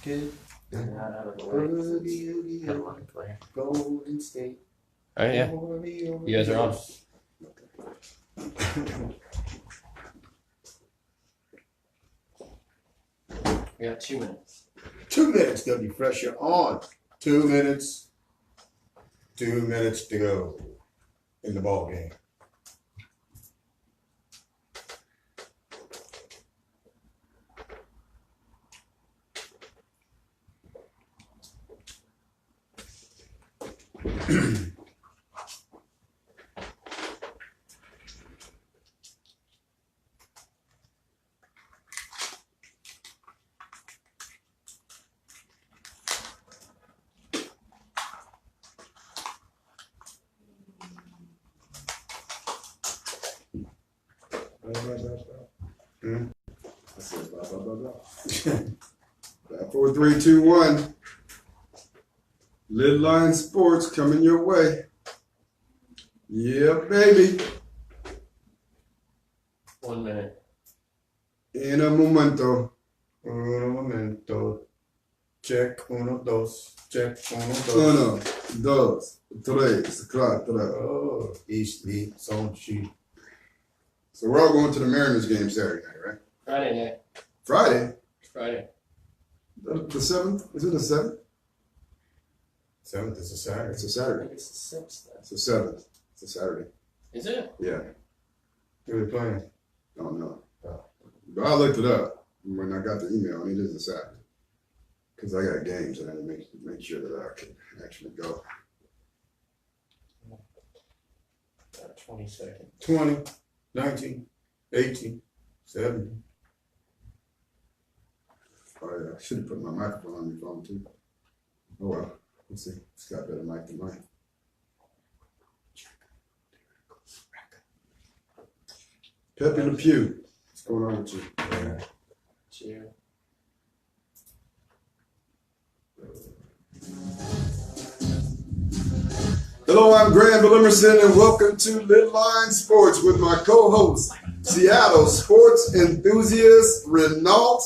Good. Not out of the way. Boogie, Got a line player. Golden State. All right, yeah. You guys are on. We got 2 minutes. 2 minutes, W. Fresh, you're on. 2 minutes. 2 minutes to go in the ball game. I said blah, blah, blah, blah. 4, 3, 2, 1. Lidline Sports coming your way. Yeah, baby. 1 minute. En un momento. Uno momento. Check, uno, dos. Check, uno, dos. 1, 2, 3, 4. Oh, Eastleigh, Sonchi. So we're all going to the Mariners game Saturday night, right? Friday night. Friday? Friday. The 7th? Is it the 7th? 7th is a Saturday. It's a I Saturday. think it's the 6th. It's the 7th. It's a Saturday. Is it? Yeah. Who are we playing? I don't know. Oh. But I looked it up when I got the email, and it is a Saturday. Because I got games, and I had to make sure that I could actually go. 22nd. 20, 19, 18, 17. Oh, yeah. I should have put my microphone on your phone, too. Oh, well. Let's see. It's got better mic than mine. Pepe Le Pew. What's going on with you? Yeah. Cheer. Hello, I'm Granville Emerson, and welcome to Lidline Sports with my co-host, Seattle sports enthusiast Renault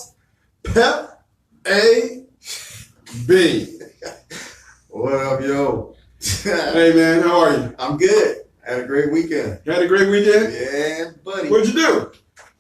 Pepe. What up, yo? Hey, man, how are you? I'm good. Had a great weekend. You had a great weekend? Yeah, buddy. What'd you do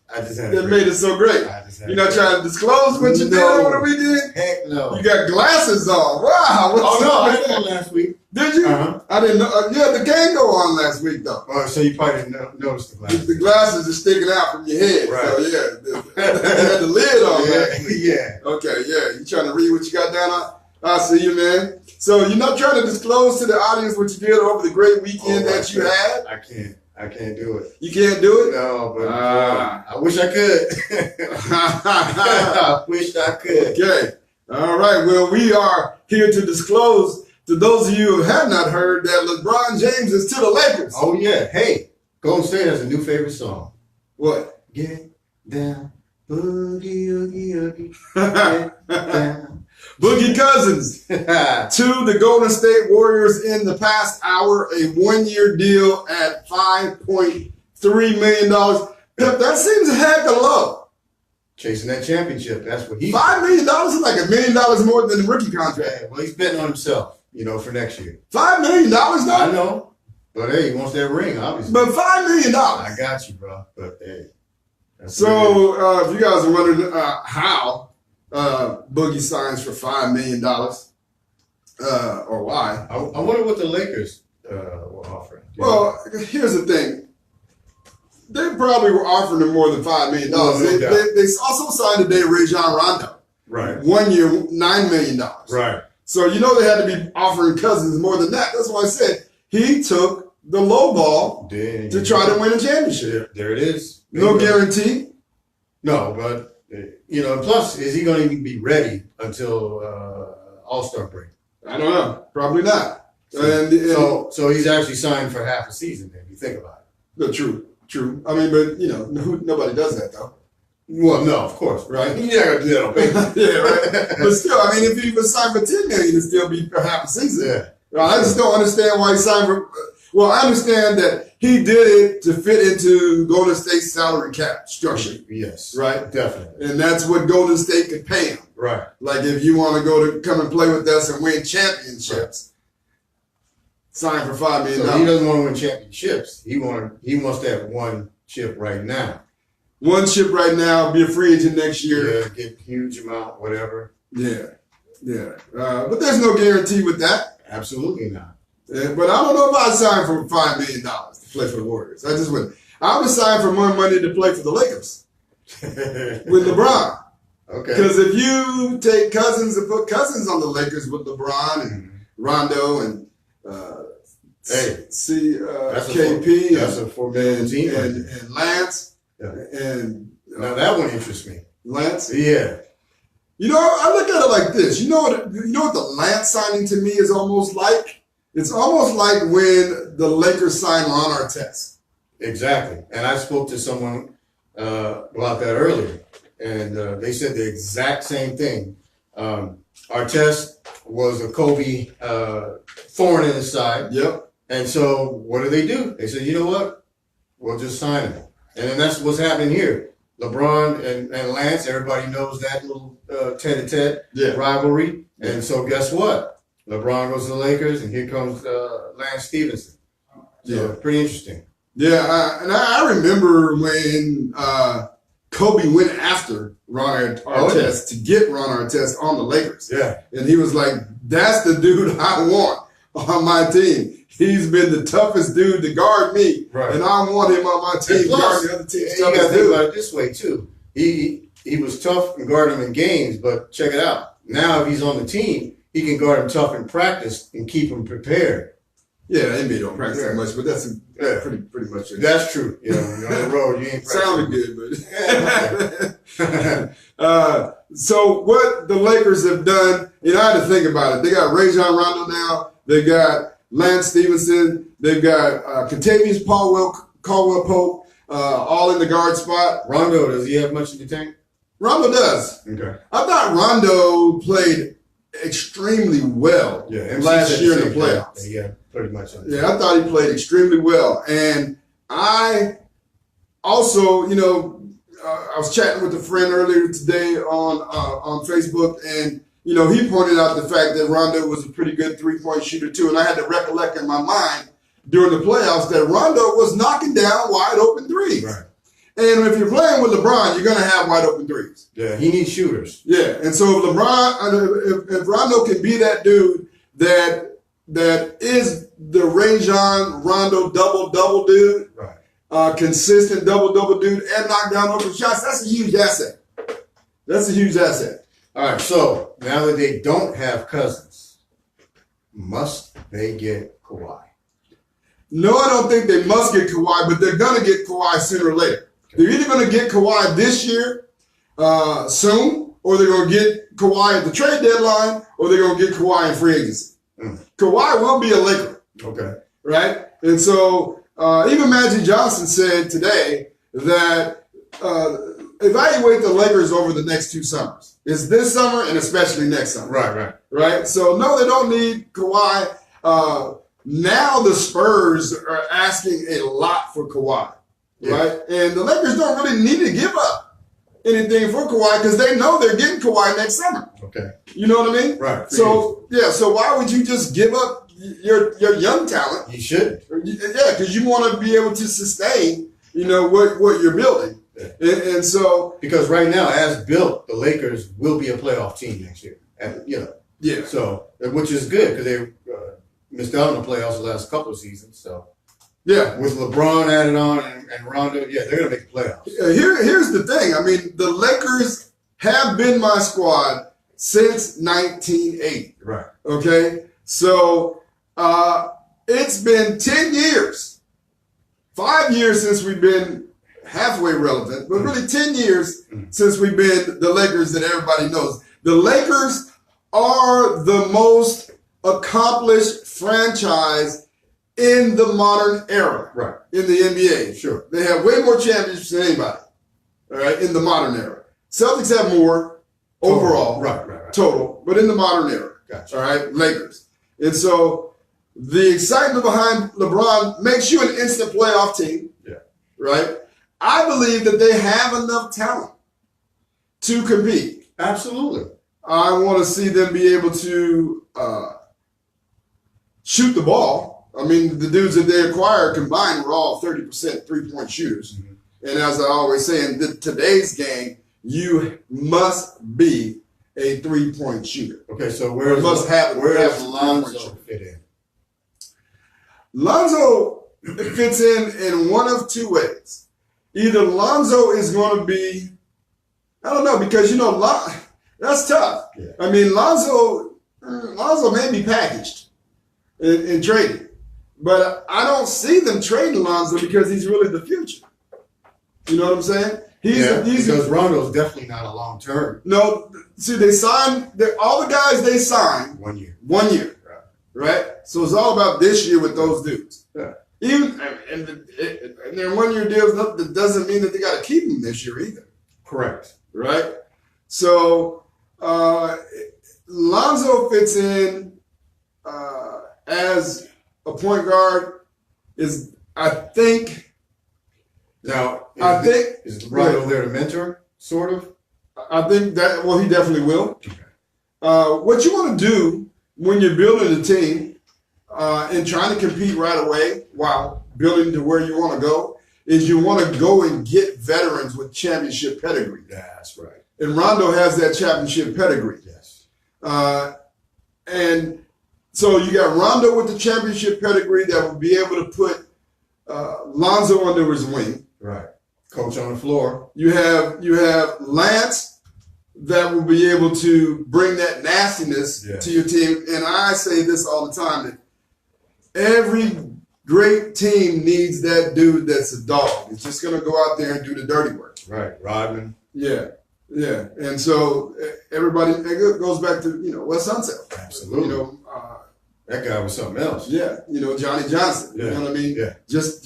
I just had a that great made it so great? I just had You're a not great- trying to disclose what you did No. over the weekend? Heck no. You got glasses on. Wow. Oh, no, I had one last week. Did you? Uh-huh. I didn't know. Yeah, the game go on last week, though. Oh, so you probably didn't notice the glasses. The glasses are sticking out from your head. Right. So, yeah. You had the lid on, man. Yeah. Okay, yeah. You trying to read what you got down on? I see you, man. So you're not trying to disclose to the audience what you did over the great weekend that you had? I can't do it. You can't do it? No, but Ah. I wish I could. I wish I could. Okay. All right. Well, we are here to disclose to those of you who have not heard that LeBron James is to the Lakers. Oh, yeah. Hey, Golden State has a new favorite song. What? Get down, boogie, oogie, oogie. Get down. Boogie Cousins to the Golden State Warriors in the past hour, a 1-year deal at $5.3 million. Pep, that seems a heck of low. Chasing that championship. That's what he's $5 million is like $1 million more than the rookie contract. Well, he's betting on himself, for next year. $5 million, I though? know. But hey, he wants that ring, obviously. But $5 million. I got you, bro. But hey. That's what it is. So, if you guys are wondering how Boogie signs for $5 million, or why. I wonder what the Lakers were offering. Well, here's the thing. They probably were offering him more than $5 million. No doubt. They also signed today Rajon Rondo. Right. 1 year, $9 million. Right. So, they had to be offering Cousins more than that. That's why I said he took the low ball to try to win a championship. There it is. No guarantee. No, but, plus, is he going to even be ready until All-Star break? I don't know. Probably not. So he's actually signed for half a season, if you think about it. No, true. I mean, but, nobody does that, though. Well, no, of course. Right? You're not going to do that on paper. Yeah, right. But still, I mean, if he was signed for $10 million, it'd still be for half a season. Yeah. I just don't understand why he signed for. Well, I understand that he did it to fit into Golden State's salary cap structure. Yes. Right? Definitely. And that's what Golden State could pay him. Right. Like if you want to come and play with us and win championships, sign for $5 million. So he doesn't want to win championships. He wants to have one chip right now. One chip right now, be a free agent next year. Yeah, get huge amount, whatever. Yeah. But there's no guarantee with that. Absolutely not. But I don't know if I'd sign for $5 million to play for the Warriors. I just wouldn't. I would sign for more money to play for the Lakers with LeBron. Okay. Because if you take Cousins and put Cousins on the Lakers with LeBron and Rondo and that's KP that's a $4 million team and Lance and now that one interests me. Lance. Yeah. You know, I look at it like this. You know what the Lance signing to me is almost like? It's almost like when the Lakers signed Ron Artest. Exactly. And I spoke to someone about that earlier, and they said the exact same thing. Artest was a Kobe thorn in his side. Yep. And so what do? They said, you know what? We'll just sign him. And then that's what's happening here. LeBron and Lance, everybody knows that little tete-a-tete rivalry. And so guess what? LeBron goes to the Lakers, and here comes Lance Stevenson. So pretty interesting. Yeah, and I remember when Kobe went after Ron Artest to get Ron Artest on the Lakers. Yeah. And he was like, that's the dude I want on my team. He's been the toughest dude to guard me, and I want him on my team to guard the other team's toughest dude. You got to think about it this way, too. He was tough and guard him in games, but check it out. Now if he's on the team, he can guard him tough in practice and keep him prepared. Yeah, NBA don't practice that much, but that's pretty much it. That's true. You know, you're on the road, you ain't practicing. Sounded good, but so what the Lakers have done, I had to think about it. They got Rajon Rondo now. They got Lance Stevenson. They've got Contavious Caldwell-Pope, all in the guard spot. Rondo, does he have much in the tank? Rondo does. Okay. I thought Rondo played extremely well last year in the playoffs. Yeah, pretty much. I thought he played extremely well. And I also, I was chatting with a friend earlier today on Facebook, and he pointed out the fact that Rondo was a pretty good three-point shooter too. And I had to recollect in my mind during the playoffs that Rondo was knocking down wide open threes. Right. And if you're playing with LeBron, you're going to have wide open threes. Yeah, he needs shooters. Yeah, and so if Rondo can be that dude that is the Rajon Rondo double dude, right? Consistent double dude, and knock down open shots. That's a huge asset. That's a huge asset. All right, so now that they don't have Cousins, must they get Kawhi? No, I don't think they must get Kawhi, but they're going to get Kawhi sooner or later. They're either going to get Kawhi this year, soon, or they're going to get Kawhi at the trade deadline, or they're going to get Kawhi in free agency. Kawhi will be a Laker. Okay. Right? And so even Magic Johnson said today that evaluate the Lakers over the next 2 summers. It's this summer and especially next summer. Right? So, no, they don't need Kawhi. Now the Spurs are asking a lot for Kawhi. Right? And the Lakers don't really need to give up anything for Kawhi because they know they're getting Kawhi next summer. Okay. You know what I mean? Right. So why would you just give up your young talent? You should. Yeah, because you want to be able to sustain, what you're building. Yeah. And so because right now, as built, the Lakers will be a playoff team next year. And, Yeah. So, which is good because they missed out on the playoffs the last couple of seasons. So. Yeah, with LeBron added on and Rondo, they're going to make the playoffs. Here's the thing. I mean, the Lakers have been my squad since 1980. Right. Okay? So it's been 10 years, 5 years since we've been halfway relevant, but really 10 years since we've been the Lakers that everybody knows. The Lakers are the most accomplished franchise in the modern era, right? In the NBA, sure. They have way more championships than anybody, all right, in the modern era. Celtics have more overall, right. Total, but in the modern era, Gotcha. All right, Lakers. And so the excitement behind LeBron makes you an instant playoff team. Yeah. Right? I believe that they have enough talent to compete. Absolutely. I want to see them be able to shoot the ball. I mean, the dudes that they acquired combined were all 30% three-point shooters. Mm-hmm. And as I always say, in today's game, you must be a three-point shooter. Okay, so where does Lonzo fit in? Lonzo fits in one of two ways. Either Lonzo is going to be, I don't know, because, you know, that's tough. Yeah. I mean, Lonzo may be packaged and traded, but I don't see them trading Lonzo because he's really the future. You know what I'm saying? Because Rondo's definitely not a long term. No, see, they signed all the guys they signed 1 year. 1 year, right? So it's all about this year with those dudes. Yeah. Even and their 1 year deals that doesn't mean that they got to keep them this year either. Correct. Right. So Lonzo fits in as a point guard. I think. Now, is Rondo there to mentor, sort of? I think that, well, he definitely will. Okay. What you want to do when you're building a team and trying to compete right away while building to where you want to go is you want to go and get veterans with championship pedigree. That's right. And Rondo has that championship pedigree. Yes. And so you got Rondo with the championship pedigree that will be able to put Lonzo under his wing. Right. Coach on the floor. You have Lance that will be able to bring that nastiness to your team. And I say this all the time, that every great team needs that dude that's a dog. It's just going to go out there and do the dirty work. Right. Rodman. Yeah. Yeah. And so everybody, it goes back to, West Sunset. Absolutely. That guy was something else. Yeah, Johnny Johnson. You know what I mean? Yeah. Just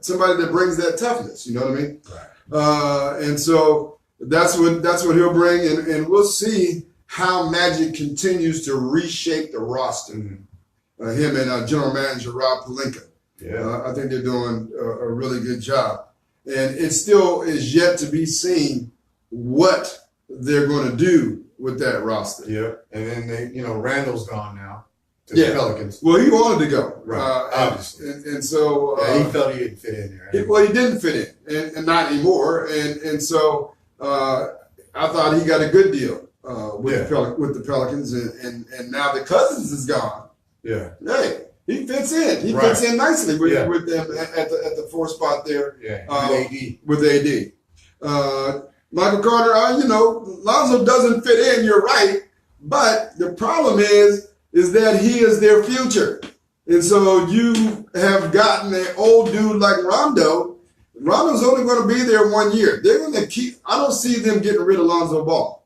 somebody that brings that toughness. You know what I mean? Right. And so that's what he'll bring, and we'll see how Magic continues to reshape the roster. Mm-hmm. Him and General Manager Rob Pelinka. Yeah. I think they're doing a really good job, and it still is yet to be seen what they're going to do with that roster. Yeah. And then Randall's gone now. To the Pelicans. Well, he wanted to go. Right. Obviously. And so he felt he didn't fit in there. He didn't fit in, and not anymore. And so I thought he got a good deal with the Pelicans, and now the Cousins is gone. Yeah. Hey, he fits in. He fits in nicely with them at the 4 spot there. Yeah. With AD. Michael Carter, Lonzo doesn't fit in. You're right, but the problem is that he is their future. And so you have gotten an old dude like Rondo. Rondo's only going to be there 1 year. They're going to I don't see them getting rid of Lonzo Ball.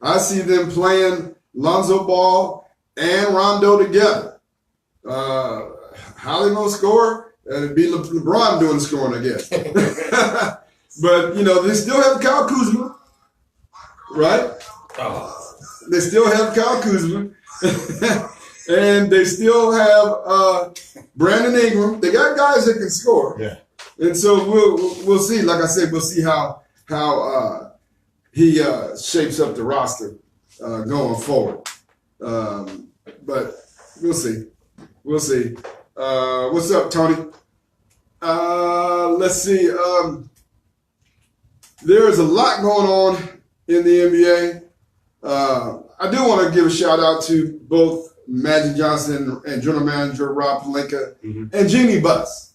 I see them playing Lonzo Ball and Rondo together. How they going to score? It'd be LeBron doing the scoring, I guess. But, they still have Kyle Kuzma, right? They still have Kyle Kuzma. And they still have Brandon Ingram. They got guys that can score. Yeah. And so we'll see. Like I said, we'll see how he shapes up the roster going forward. But we'll see. We'll see. What's up, Tony? Let's see. There is a lot going on in the NBA. I do want to give a shout out to both Magic Johnson and General Manager Rob Pelinka and Jeannie Buss.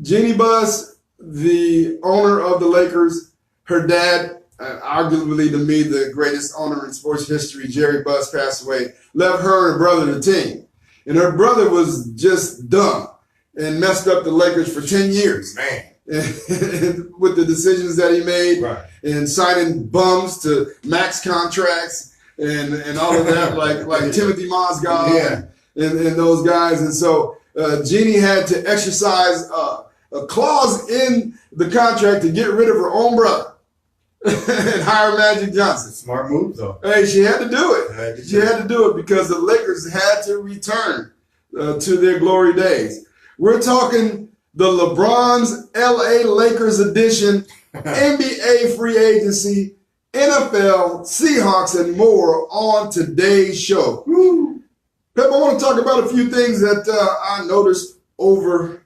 Jeannie Buss, the owner of the Lakers, her dad, arguably to me the greatest owner in sports history, Jerry Buss, passed away, left her and her brother the team. And her brother was just dumb and messed up the Lakers for 10 years. Man. With the decisions that he made and signing bums to max contracts and all of that, like Timothy Mozgov and those guys. And so Jeannie had to exercise a clause in the contract to get rid of her own brother. and hire Magic Johnson. Smart move, though. Hey, she had to do it. She had to do it because the Lakers had to return to their glory days. We're talking the LeBron's LA Lakers edition, NBA free agency, NFL, Seahawks, and more on today's show. Woo. Pep, I want to talk about a few things that I noticed over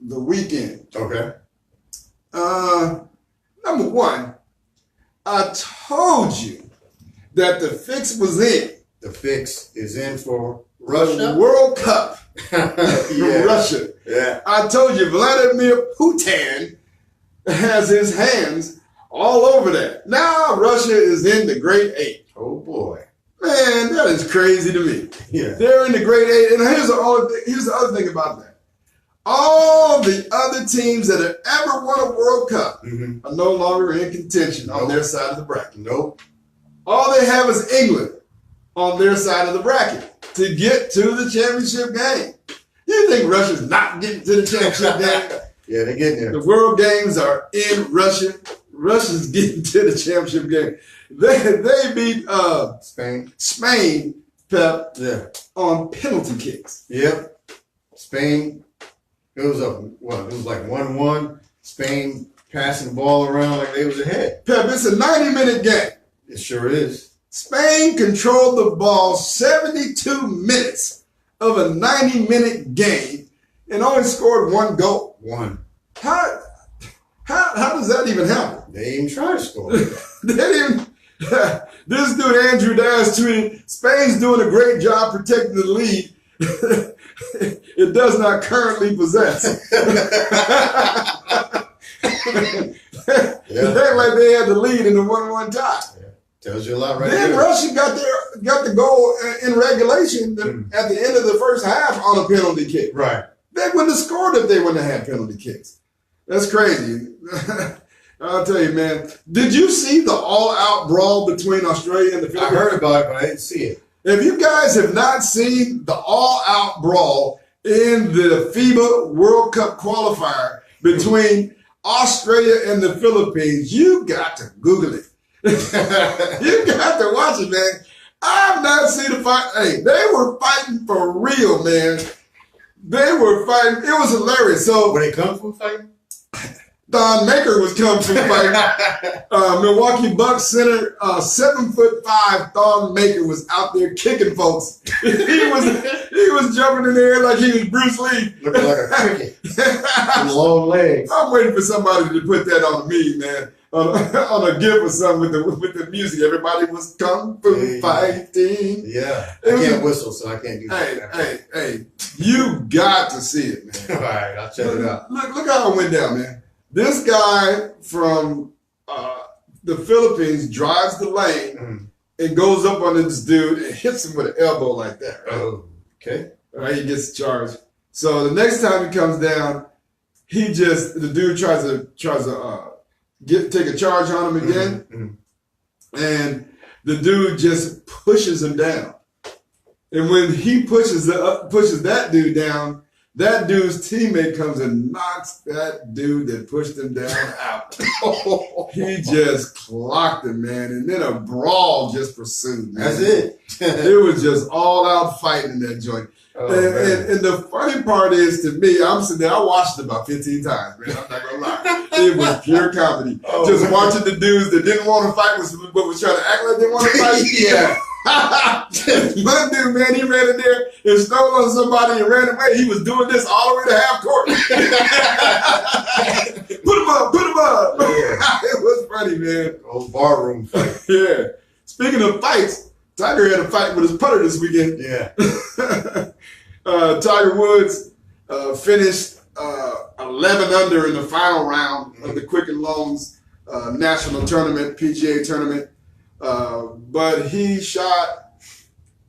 the weekend. Okay. Number one, I told you that the fix was in. The fix is in for Russia World Cup. Yeah. Russia. Yeah. I told you Vladimir Putin has his hands all over that. Now Russia is in the Great Eight. Oh boy. Man, that is crazy to me. Yeah. They're in the Great Eight. And here's the other thing about that. All the other teams that have ever won a World Cup are no longer in contention on their side of the bracket. Nope. All they have is England on their side of the bracket to get to the championship game. You think Russia's not getting to the championship game? Yeah, they're getting there. The World Games are in Russia. Russia's getting to the championship game. They beat Spain, Pep, on penalty kicks. Yep. Spain. It was like 1-1. Spain passing the ball around like they was ahead. Pep, it's a 90-minute game. It sure is. Spain controlled the ball 72 minutes of a 90-minute game and only scored one goal. One. How does that even happen? They didn't even try to score. They didn't even. This dude Andrew Dias tweeted, "Spain's doing a great job protecting the lead. It does not currently possess." It looked like they had the lead in the 1-1 tie. Yeah. Tells you a lot right then there. Russia got the goal in regulation at the end of the first half on a penalty kick. Right. They wouldn't have scored if they wouldn't have had penalty kicks. That's crazy. I'll tell you, man. Did you see the all-out brawl between Australia and the Philippines? I heard about it, but I didn't see it. If you guys have not seen the all-out brawl in the FIBA World Cup qualifier between Australia and the Philippines, you got to Google it. You got to watch it, man. I've not seen a fight. Hey, they were fighting for real, man. They were fighting. It was hilarious. So Were they kung fu fighting? Don Maker was kung fu fighting. Milwaukee Bucks center, 7'5" Don Maker was out there kicking folks. he was jumping in the air like he was Bruce Lee. Looking like a cricket. Long legs. I'm waiting for somebody to put that on me, man. On a GIF or something with the music. Everybody was kung fu fighting. Yeah. I can't whistle, so I can't do that. Hey, you got to see it, man. All right, I'll check it out. Look how it went down, man. This guy from the Philippines drives the lane and goes up on this dude and hits him with an elbow like that. Right? Oh, okay. All right, he gets charged. So the next time he comes down, the dude tries to take a charge on him again, and the dude just pushes him down. And when he pushes that dude down, that dude's teammate comes and knocks that dude that pushed him down out. He just clocked him, man. And then a brawl just pursued, man. That's it. It was just all out fighting in that joint. Oh, and the funny part is, to me, I'm sitting there, I watched it about 15 times, man. I'm not going to lie. It was pure comedy. Just watching the dudes that didn't want to fight but was trying to act like they wanted to fight. Yeah. One dude, man, he ran in there and stole on somebody and ran away. He was doing this all the way to half court. Put him up. Yeah. It was funny, man. Old barroom fight. Yeah. Speaking of fights, Tiger had a fight with his putter this weekend. Yeah. Tiger Woods finished 11 under in the final round of the Quicken Loans National Tournament, PGA Tournament. But he shot,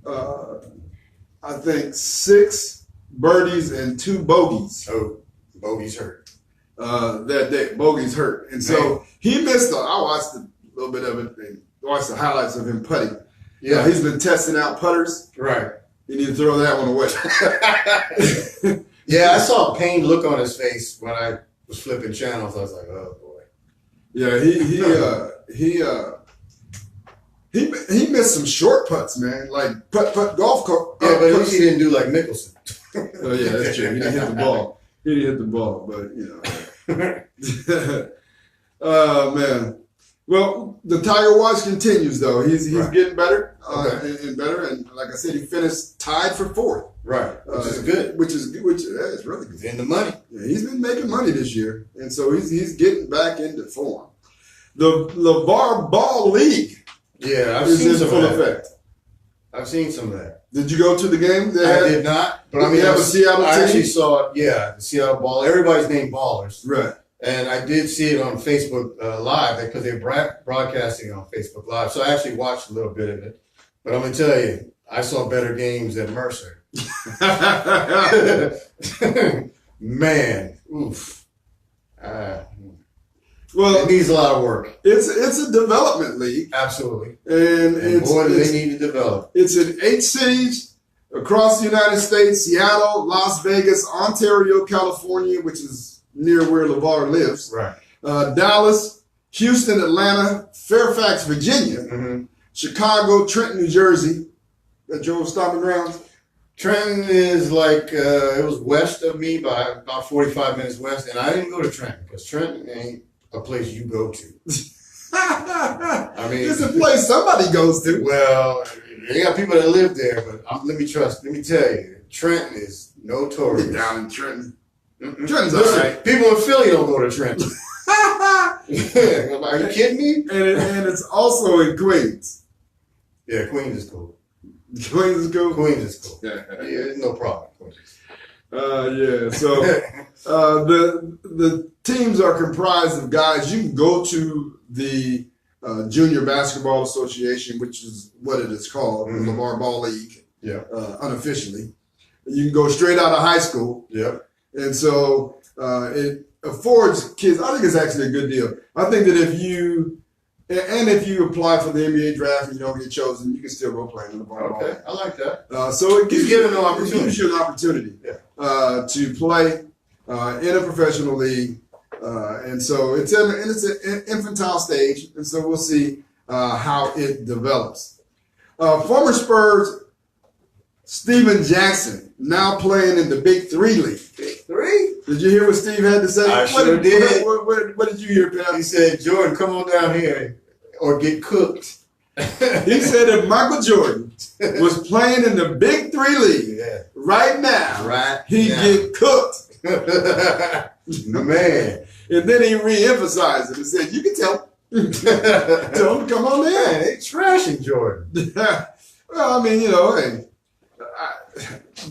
I think, 6 birdies and 2 bogeys. Oh, bogey's hurt. That day. Bogey's hurt. And so he missed I watched a little bit of it and watched the highlights of him putting. Yeah. He's been testing out putters. Right. You need to throw that one away. Yeah, I saw a pained look on his face when I was flipping channels. I was like, oh boy. Yeah, he missed some short putts, man. Like putt golf cart. Yeah, but at least he didn't do like Mickelson. Oh yeah, that's true. He didn't hit the ball. He didn't hit the ball, but you know. Oh man. Well, the Tiger watch continues though. He's getting better and better, and like I said, he finished tied for 4th. Right, which is good. Which is really good. He's in the money. Yeah, he's been making money this year, and so he's getting back into form. The LeVar Ball League, I've is seen in some full of that. effect. I've seen some of that. Did you go to the game? I did not, but I mean, have a Seattle I team? actually saw it. Yeah, the Seattle Ball. Everybody's named Ballers, Right. and I did see it on Facebook Live because they're broadcasting on Facebook Live. So I actually watched a little bit of it. But I'm gonna tell you, I saw better games than Mercer. Man, oof. Well, it needs a lot of work. It's a development league. Absolutely. And boy, do they need to develop. It's in 8 cities across the United States: Seattle, Las Vegas, Ontario, California, which is near where LeVar lives. Right. Dallas, Houston, Atlanta, Fairfax, Virginia, Chicago, Trenton, New Jersey. That your stomping grounds? Trenton is like, it was west of me by about 45 minutes west, and I didn't go to Trenton because Trenton ain't a place you go to. I mean, it's a place somebody goes to. Well, they got people that live there, but let me tell you, Trenton is notorious. Down in Trenton. Trenton's Listen, all right. people in Philly don't go to Trenton. Are you kidding me? And it's also in Queens. Yeah, Queens is cool. Queens is cool? Queens is cool. Yeah, no problem. Yeah, so the teams are comprised of guys. You can go to the Junior Basketball Association, which is what it is called, the LeVar Ball League, unofficially. You can go straight out of high school. Yep. And so it affords kids, I think it's actually a good deal. I think that if you apply for the NBA draft and you don't get chosen, you can still go play in the LeVar Ball. Okay, I like that. So it gives you an opportunity to play in a professional league. And so it's an infantile stage, and so we'll see how it develops. Former Spurs Steven Jackson now playing in the Big 3 League. Big 3? Did you hear what Steve had to say? I sure did. What did you hear, Pep? He said, Jordan, come on down here or get cooked. He said if Michael Jordan was playing in the Big 3 League right now, he'd get cooked. Man. And then he re-emphasized it and said, you can tell him. Tell him, come on in. They trashing Jordan. Well, I mean, you know, hey,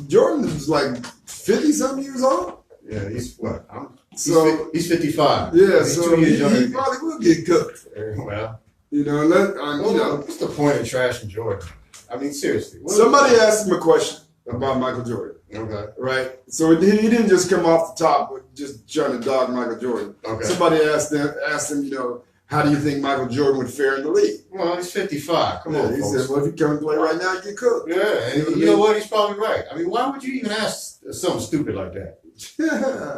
Jordan is like 50-something years old. Yeah, he's what? He's 55. Yeah, he's so 2 years younger. He probably will get cooked. Well, you know, what's the point of trashing Jordan? I mean, seriously. Somebody asked him a question about Michael Jordan. Okay. Right? So he didn't just come off the top with just trying to dog Michael Jordan. Okay. Somebody asked him, you know, how do you think Michael Jordan would fare in the league? Well, he's 55. Come on, he folks. said, well, if you come and play right now, you get cooked. Yeah, and you know what? He's probably right. I mean, why would you even ask something stupid like that?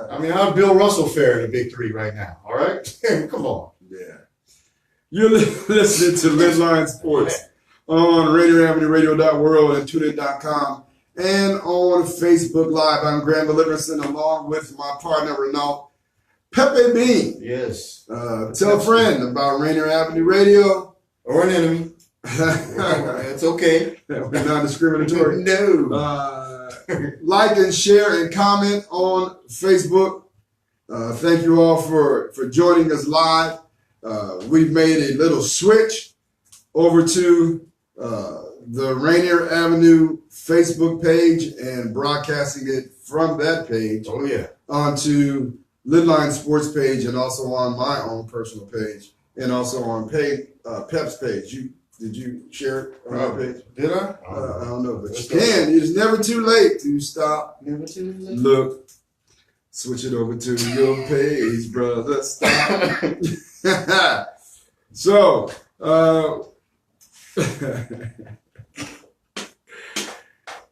I mean, how'd Bill Russell fare in the Big 3 right now? All right? Come on. Yeah. You're listening to Lidline Sports on RainierAvenueRadio.world and TuneIn.com and on Facebook Live. I'm Granville Emerson along with my partner Renault. Pepe Bean. Yes. Tell a friend about Rainier Avenue Radio. Or an enemy. It's okay. We're not discriminatory. No. Like and share and comment on Facebook. Thank you all for joining us live. We've made a little switch over to the Rainier Avenue Facebook page and broadcasting it from that page onto Lidline Sports page and also on my own personal page and also on Pep's page. Did you share it on our page? Did I? I don't know, but you can. It's never too late to stop. Never too late. Look, switch it over to your page, brother. Stop. So,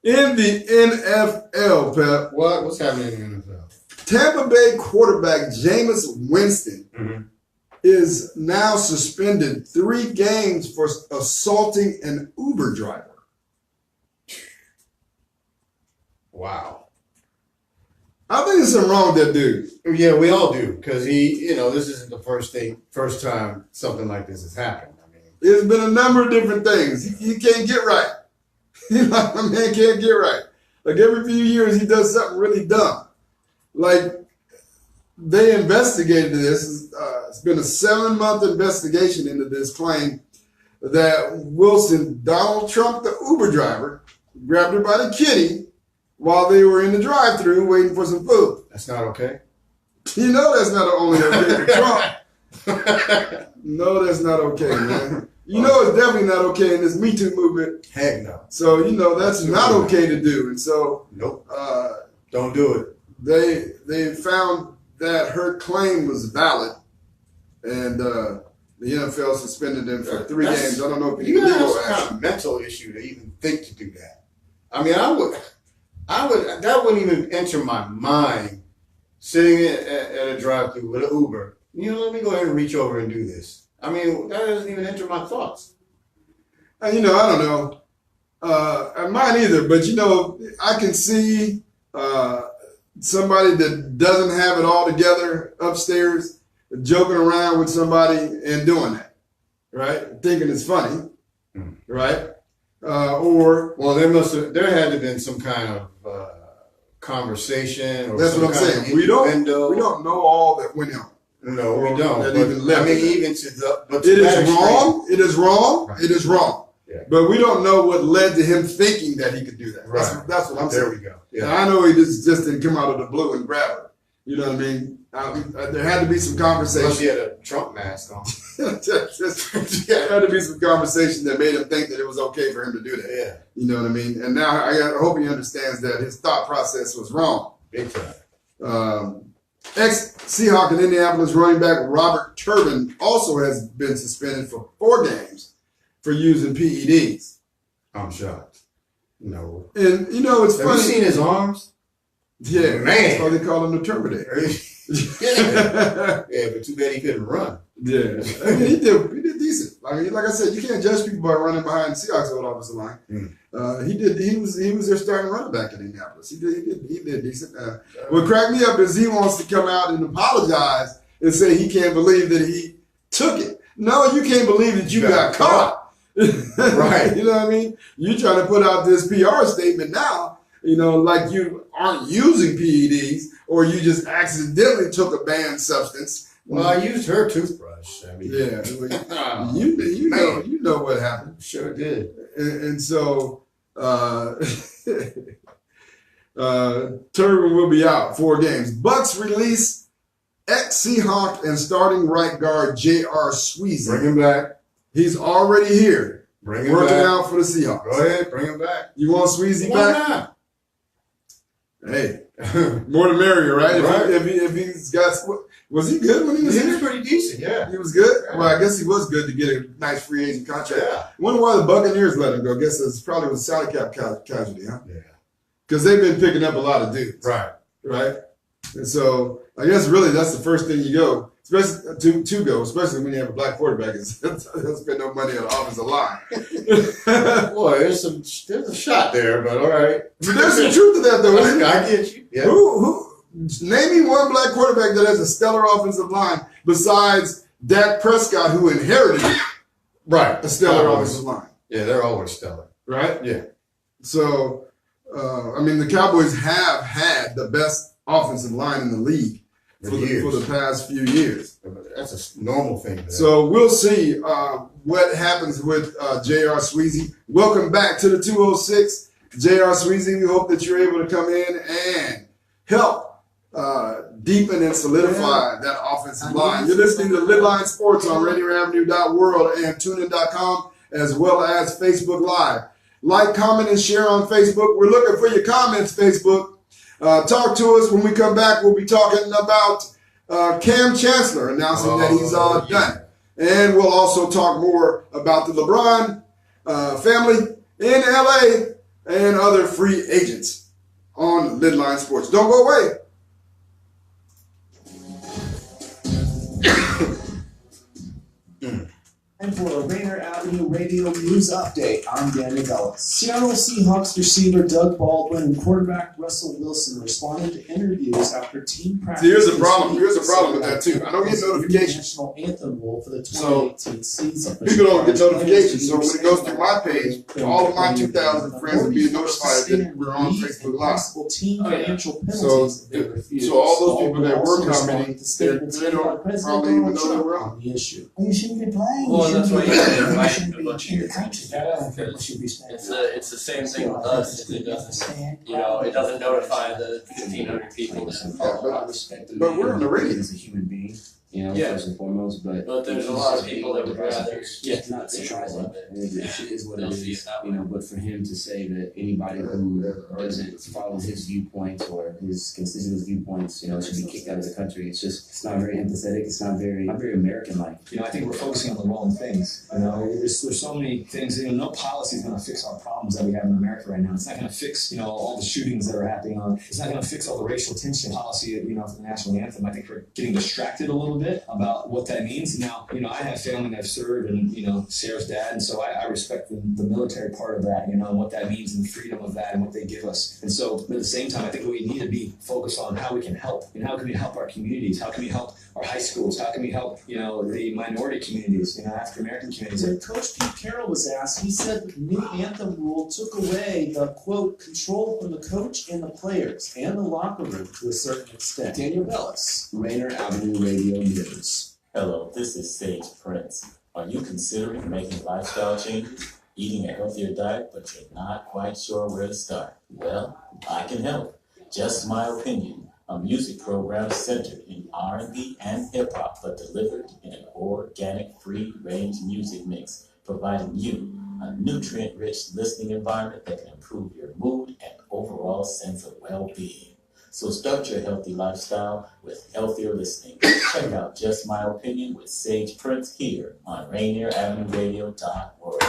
in the NFL, Pep. What's happening in the NFL? Tampa Bay quarterback Jameis Winston is now suspended 3 games for assaulting an Uber driver. Wow. I think there's something wrong with that dude. Yeah, we all do, because this isn't the first time something like this has happened. I mean, There's been a number of different things. He can't get right. My man can't get right. Like every few years, he does something really dumb. Like they investigated this. It's been a 7-month investigation into this claim that Wilson, Donald Trump, the Uber driver, grabbed her by the kitty while they were in the drive-thru waiting for some food. that's not okay. You know that's not only okay for Trump. No, that's not okay, man. You know it's definitely not okay in this Me Too movement. Heck no. So, that's not okay to do. And so Nope. Don't do it. they found that her claim was valid, and the NFL suspended him for 3 games. I don't know if You legal have some kind action. of mental issue to even think to do that. I mean, that wouldn't even enter my mind sitting at a drive-thru with an Uber. Let me go ahead and reach over and do this. I mean, that doesn't even enter my thoughts. And, I don't know. Mine either, but I can see somebody that doesn't have it all together upstairs joking around with somebody and doing that, right? Thinking it's funny, right? Well, there had to have been some kind of conversation. Or that's some what I'm kind of saying. We don't know all that went on. No, we don't. That But, even led I mean, to that. even to the. But It to that is extreme- wrong. It is wrong. Right. It is wrong. Yeah. But we don't know what led to him thinking that he could do that. Right. That's what I'm saying. There we go. And Yeah. I know he just didn't come out of the blue and grab her. You know what I mean? There had to be some Unless conversation. he had a Trump mask on. There had to be some conversation that made him think that it was okay for him to do that. Yeah. You know what I mean? And now I hope he understands that his thought process was wrong. Big time. Ex-Seahawk and Indianapolis running back Robert Turbin also has been suspended for 4 games for using PEDs. I'm shocked. No. And it's Have funny. you seen his arms? Yeah, Man. that's why they call him the Terminator. Yeah, but too bad he couldn't run. Yeah, I mean, he did decent. I mean, like I said, you can't judge people by running behind the Seahawks old offensive line. He was their starting running back in Indianapolis. He did decent. What cracked me up is he wants to come out and apologize and say he can't believe that he took it. No, you can't believe that you got caught. Right. You know what I mean? You trying to put out this PR statement now, like you aren't using PEDs or you just accidentally took a banned substance. Well, I used her toothbrush. I mean, Yeah, you know what happened. Sure did. And so Turbin will be out 4 games. Bucks release ex-Seahawk and starting right guard J.R. Sweezy. Bring him back. He's already here, Bring him working back. out for the Seahawks. Go ahead, bring him back. You want Sweezy Why back? not? Hey, more the merrier, right? Right. If he's got, was he good when he was He here? was pretty decent, yeah. He was good. Well, I guess he was good to get a nice free agent contract. Yeah. Wonder why the Buccaneers let him go. I guess it's probably was salary cap casualty, huh? Yeah. Because they've been picking up a lot of dudes, Right. And so I guess really that's the first thing you go, especially to go, especially when you have a black quarterback. Is don't spend no money on the offensive line. Boy, there's a shot there, but all right. But there's some truth to that, though, isn't I there? get you. Yeah. Who name me one black quarterback that has a stellar offensive line besides Dak Prescott, who inherited Right. a stellar offensive line, Yeah, they're always stellar. right? Yeah. So, I mean, the Cowboys have had the best offensive line in the league for the past few years. That's a normal thing. There. So we'll see what happens with J.R. Sweezy. Welcome back to the 206. J.R. Sweezy, we hope that you're able to come in and help deepen and solidify that offensive line. You're listening to Lidline Sports on RainierAvenue.world and TuneIn.com, as well as Facebook Live. Like, comment, and share on Facebook. We're looking for your comments, Facebook. Talk to us. When we come back, we'll be talking about Kam Chancelor announcing that he's done. And we'll also talk more about the LeBron family in LA and other free agents on Lidline Sports. Don't go away. And for a Rainier Avenue Radio News Update, I'm Daniel Bellis. Seattle Seahawks receiver Doug Baldwin and quarterback Russell Wilson responded to interviews after team practice. Here's the problem. Here's the problem with that too. I don't get notifications. National anthem rule for the 2018 season. People don't get notifications. So when it goes through my page, all of my 2,000 friends will be notified that we're on Facebook Live. Team financial penalties So, if they refuse. so all those people that were Also commenting, responding to statements they made by don't President probably even Donald know they Trump were on. on the issue. You shouldn't be playing. Well, that's why you have to invite shouldn't a be bunch of in your the country. Because Should be staying. it's the same thing with us. It doesn't, it doesn't notify the 1,500 people that But we're on the radio. As a human being, Yeah. first and foremost. But there's a lot of people that would rather it's not surprising. It is what it They'll see is. it that way. But for him to say that anybody who doesn't follow his viewpoints or his constituents' viewpoints, should be kicked out of the country. It's not very empathetic. It's not very American-like. I think we're focusing on the wrong things. There's so many things. No policy is going to fix our problems that we have in America right now. It's not going to fix, all the shootings that are happening on. It's not going to fix all the racial tension policy, for the national anthem. I think we're getting distracted a little bit about what that means. Now, I have family that have served, and Sarah's dad, and so I respect the military part of that, and what that means and the freedom of that and what they give us. And so, but at the same time, I think we need to be focused on how we can help, and how can we help our communities? How can we help our high schools? How can we help, the minority communities, African American communities? When Coach Pete Carroll was asked, he said the new anthem rule took away the, quote, control from the coach and the players and the locker room to a certain extent. Daniel Bellis, Rainier Avenue Radio News. Hello, this is Sage Prince. Are you considering making lifestyle changes, eating a healthier diet, but you're not quite sure where to start? Well, I can help. Just My Opinion, a music program centered in R&B and hip-hop, but delivered in an organic, free-range music mix, providing you a nutrient-rich listening environment that can improve your mood and overall sense of well-being. So start your healthy lifestyle with healthier listening. Check out Just My Opinion with Sage Prince here on RainierAvenueRadio.org.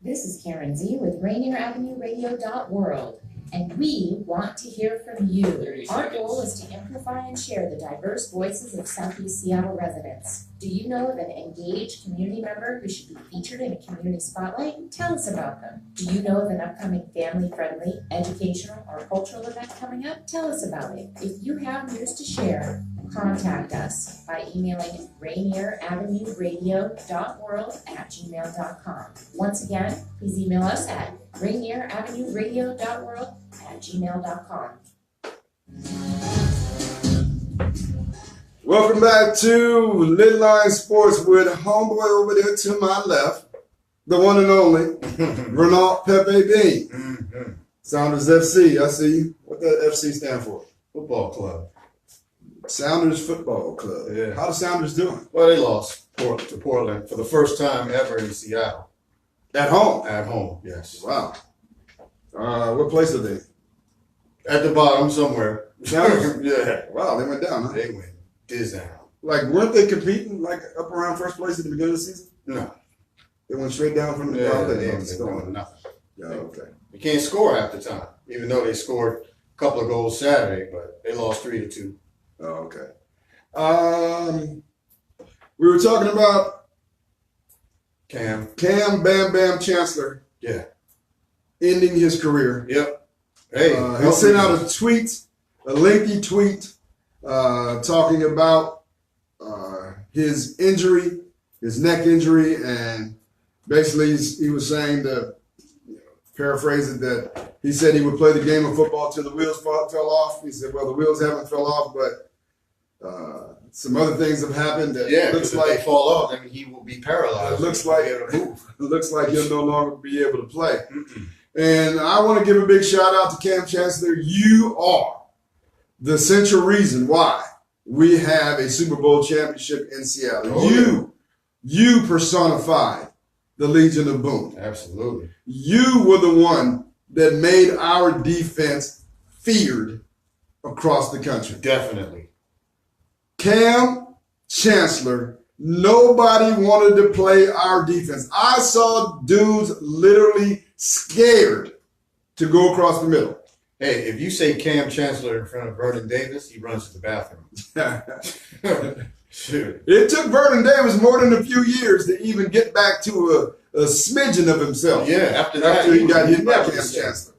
This is Karen Z with RainierAvenueRadio.world, and we want to hear from you. 30 Our seconds. goal is to amplify and share the diverse voices of Southeast Seattle residents. Do you know of an engaged community member who should be featured in a community spotlight? Tell us about them. Do you know of an upcoming family-friendly, educational, or cultural event coming up? Tell us about it. If you have news to share, contact us by emailing RainierAvenueRadio.world@gmail.com. Once again, please email us at RainierAvenueRadio.world@gmail.com. Welcome back to Lidline Sports with homeboy over there to my left, the one and only Renault Pepe Bean. Mm-hmm. Sounders FC, I see you. What does FC stand for? Football club. Sounders Football Club. Yeah. How the Sounders doing? Well, they lost to Portland for the first time ever in Seattle. At home. At home, yes. Wow. What place are they? At the bottom somewhere. Sounders? Yeah. Wow, they went down, huh? They went down. Like, weren't they competing like up around first place at the beginning of the season? No. They went straight down from the Yeah, bottom. they They doing nothing. Yeah, okay. They can't score half the time, even though they scored a couple of goals Saturday, but they lost 3-2. Oh, okay. We were talking about Kam. Kam Bam Bam Chancellor. Yeah. Ending his career. Yep. Hey. He sent out a tweet, a lengthy tweet, talking about his injury, his neck injury, and basically he was saying that, paraphrase it, that he said he would play the game of football till the wheels fell off. He said, well, the wheels haven't fell off, but some other things have happened that looks if like they fall off, then he will be paralyzed. It looks like able to move. It looks like he'll no longer be able to play. And I want to give a big shout out to Kam Chancelor. You are the central reason why we have a Super Bowl championship in Seattle. Oh, You personified the Legion of Boom. Absolutely. You were the one that made our defense feared across the country. Definitely. Kam Chancelor, nobody wanted to play our defense. I saw dudes literally scared to go across the middle. Hey, if you say Kam Chancelor in front of Vernon Davis, he runs to the bathroom. Sure. It took Vernon Davis more than a few years to even get back to a smidgen of himself. Yeah, after that, he got hit by never Kam the same. Chancelor.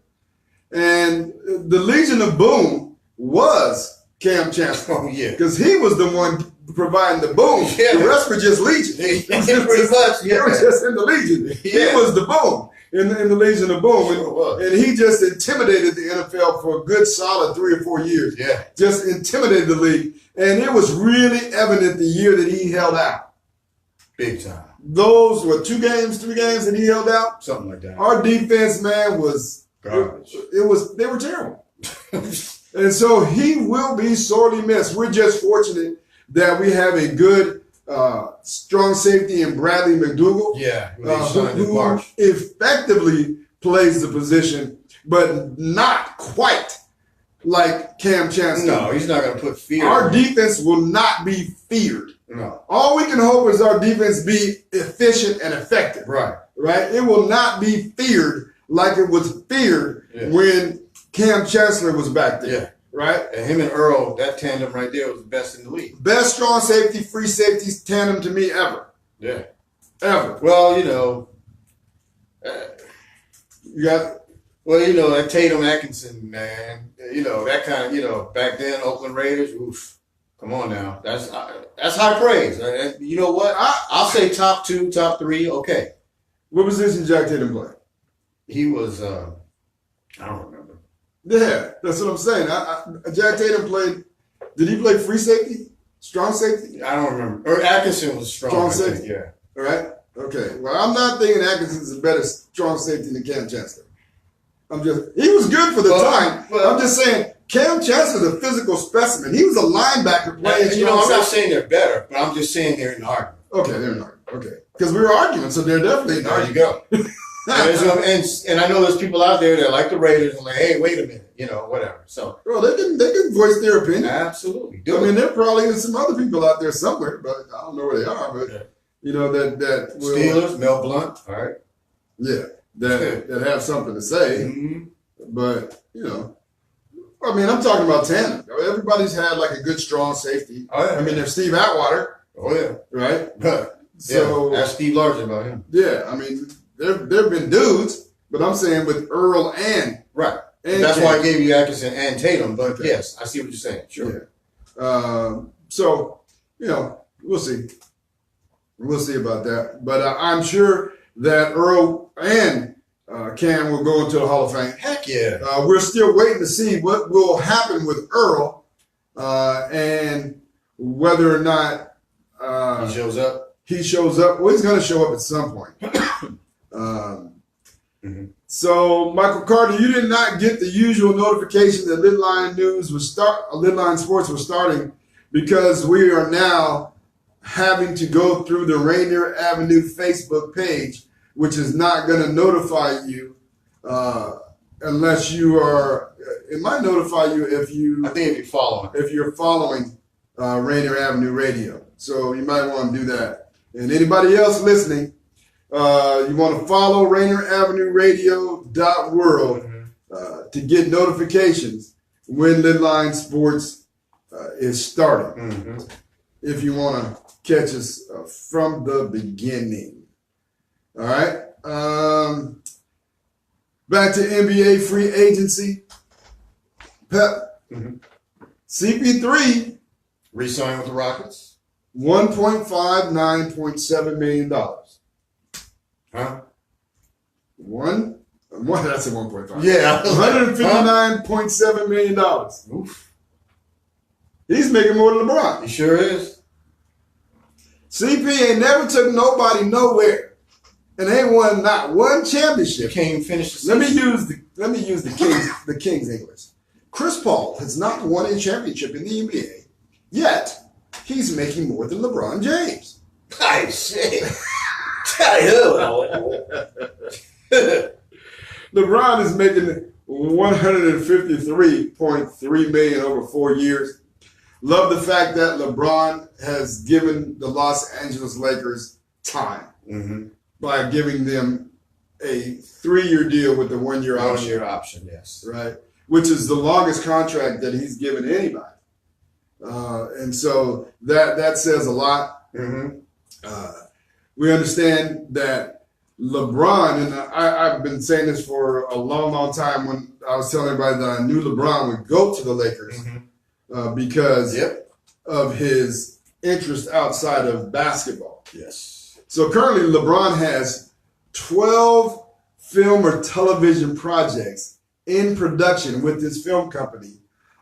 And the Legion of Boom was Kam Chancelor. Oh, yeah. Because he was the one providing the boom. Yeah. The rest were just Legion. Pretty much, They were just in the Legion. Yeah. He was the boom in the Legion of Boom. Sure was. And he just intimidated the NFL for a good solid 3 or 4 years. Yeah. Just intimidated the league. And it was really evident the year that he held out. Big time. Those were 2 games, 3 games that he held out. Something like that. Our defense, man, was Garbage. they were terrible. And so he will be sorely missed. We're just fortunate that we have a good, strong safety in Bradley McDougal. Yeah. When they signed in Who March. effectively plays the position, but not quite like Kam Chancelor. No, he's not going to put fear. Our defense will not be feared. No. All we can hope is our defense be efficient and effective. Right. Right? It will not be feared like it was feared Yeah. when Kam Chancelor was back there. Yeah. Right? And him and Earl, that tandem right there was the best in the league. Best strong safety, free safety tandem to me ever. Yeah. Ever. Well, you know, You got that Tatum Atkinson, man, that kind of, back then, Oakland Raiders, oof. Come on now. That's high praise. You know what? I'll say top 2, top 3, okay. what position Jack Tatum play? He was, I don't remember. Yeah, that's what I'm saying. Jack Tatum played. Did he play free safety? Strong safety? I don't remember. Or Atkinson was strong. Strong I think, safety. yeah. All right. Okay. Well, I'm not thinking Atkinson's a better strong safety than Kam Chancelor. He was good for the time. Well, I'm just saying, Kam Chancelor's a physical specimen. He was a linebacker playing strong I'm not safety. saying they're better, but I'm just saying they're in the argument. Okay, they're in argument. Okay. Because we were arguing, so they're definitely in There you argument. go. and I know there's people out there that like the Raiders and like, hey, wait a minute, whatever. So, Well, they can voice their opinion. absolutely. I mean, there probably is some other people out there somewhere, but I don't know where they are. But that will, Steelers, Mel Blunt, all right. yeah, that have something to say. Mm-hmm. But I mean, I'm talking about tandem. Everybody's had like a good strong safety. Oh, yeah. I mean, there's Steve Atwater, Oh, yeah. right? But, So ask Steve Largent about him. yeah, I mean, there've been dudes, but I'm saying with Earl and Right. and That's Cam. why I gave you Atkinson and Tatum. But, Okay. yes, I see what you're saying. Sure. Yeah. So we'll see. We'll see about that. But I'm sure that Earl and Cam will go into the Hall of Fame. Heck yeah. We're still waiting to see what will happen with Earl and whether or not He shows up. he shows up. Well, he's going to show up at some point. So, Michael Carter, you did not get the usual notification that Lidline Sports was starting because we are now having to go through the Rainier Avenue Facebook page, which is not going to notify you unless you are. It might notify you if you're following Rainier Avenue Radio. So you might want to do that. And anybody else listening, you want to follow RainierAvenueRadio.world to get notifications when Lidline Sports is starting. If you want to catch us from the beginning. All right. Back to NBA free agency. Pep. CP3. Re-sign with the Rockets. $1.59.7 million. Huh? That's a 1.5. Yeah. $159.7 million. Oof. He's making more than LeBron. He sure is. CP ain't never took nobody nowhere, and ain't won not one championship. Can't even finish the Let season. me use the King's English. Chris Paul has not won a championship in the NBA, yet he's making more than LeBron James. Hey, shit. LeBron is making $153.3 million over 4 years. Love the fact that LeBron has given the Los Angeles Lakers time by giving them a 3-year deal with the 1-year option. 1-year option, yes. Right? Which is the longest contract that he's given anybody. And so that says a lot. Mm-hmm. We understand that LeBron, and I've been saying this for a long, long time when I was telling everybody that I knew LeBron would go to the Lakers because of his interest outside of basketball. Yes. So currently LeBron has 12 film or television projects in production with his film company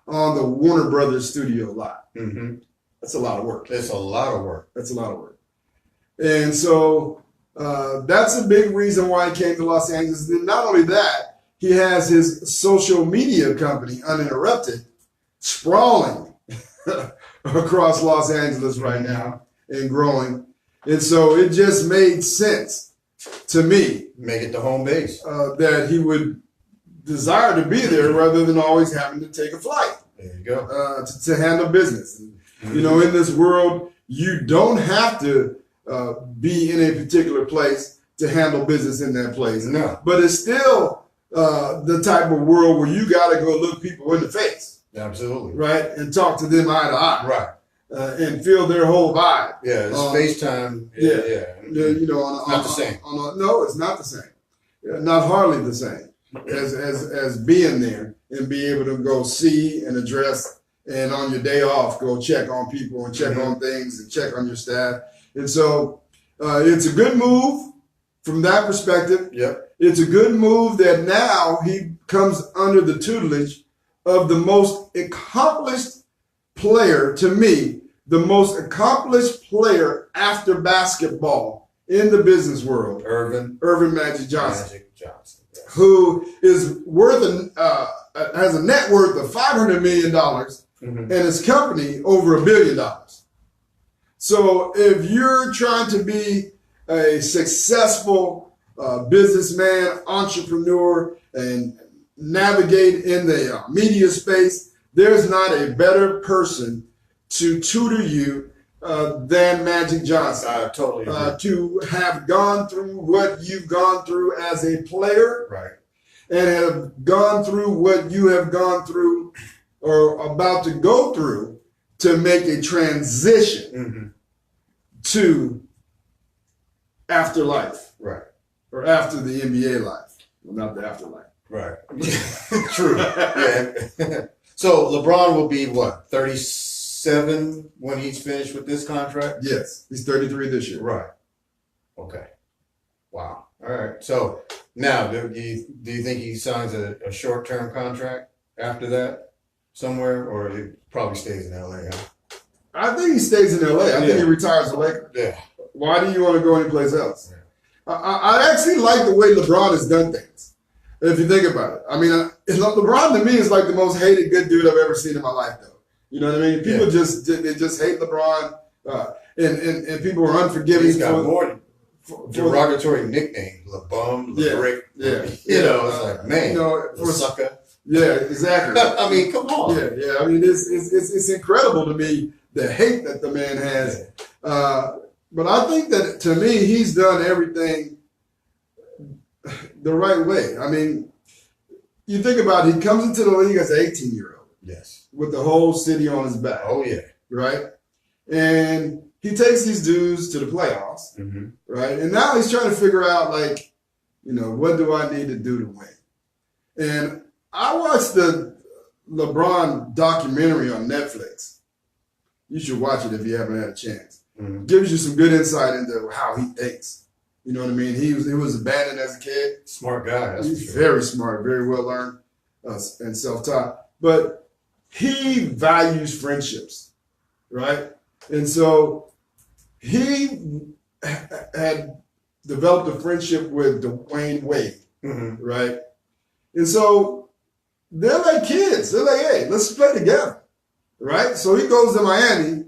on the Warner Brothers studio lot. Mm-hmm. That's a lot of work. It's a lot of work. That's a lot of work. And so that's a big reason why he came to Los Angeles. And not only that, he has his social media company, Uninterrupted, sprawling across Los Angeles right now and growing. And so it just made sense to me. Make it the home base. That he would desire to be there rather than always having to take a flight. There you go. To handle business. And, you know, in this world, you don't have to be in a particular place to handle business in that place. No. But it's still the type of world where you got to go look people in the face. Absolutely. Right? And talk to them eye to eye. Right. And feel their whole vibe. Yeah, it's FaceTime. Yeah. You know, not the same. No, it's not the same. Not hardly the same as being there and be able to go see and address, and on your day off, go check on people and check on things and check on your staff. And so it's a good move from that perspective. Yep. It's a good move that now he comes under the tutelage of the most accomplished player, to me, the most accomplished player after basketball in the business world, Irvin Magic Johnson. Yes. Who is has a net worth of $500 million and his company over $1 billion. So if you're trying to be a successful businessman, entrepreneur, and navigate in the media space, there's not a better person to tutor you than Magic Johnson. I totally agree. To have gone through what you've gone through as a player, right, and have gone through what you have gone through or about to go through to make a transition to afterlife, right, or after the NBA life, well, not the afterlife, right. True. Yeah. So LeBron will be what, 37 when he's finished with this contract? Yes, he's 33 this year. Right. Okay. Wow. All right. So now, do you think he signs a short-term contract after that somewhere, or he probably stays in LA? Huh? I think he stays in LA. I think he retires the Lakers. Yeah. Why do you want to go anyplace else? Yeah. I actually like the way LeBron has done things. If you think about it, I mean, LeBron to me is like the most hated good dude I've ever seen in my life, though. You know what I mean? People just hate LeBron, and people are unforgiving. He's got more derogatory nicknames, LeBum, LeBrick. You know, it's like, man, the sucker. Yeah, exactly. I mean, come on. Yeah. I mean, it's incredible to me the hate that the man has. But I think that to me, he's done everything the right way. I mean, you think about it, he comes into the league as an 18-year-old. Yes. With the whole city on his back. Oh, yeah. Right? And he takes these dudes to the playoffs. Right? And now he's trying to figure out, like, you know, what do I need to do to win? And I watched the LeBron documentary on Netflix. You should watch it if you haven't had a chance. Gives you some good insight into how he thinks. You know what I mean? He was abandoned as a kid. Smart guy. He's very smart, very well learned, and self-taught. But he values friendships, right? And so he had developed a friendship with Dwayne Wade, right? And so they're like kids. They're like, hey, let's play together, right? So he goes to Miami.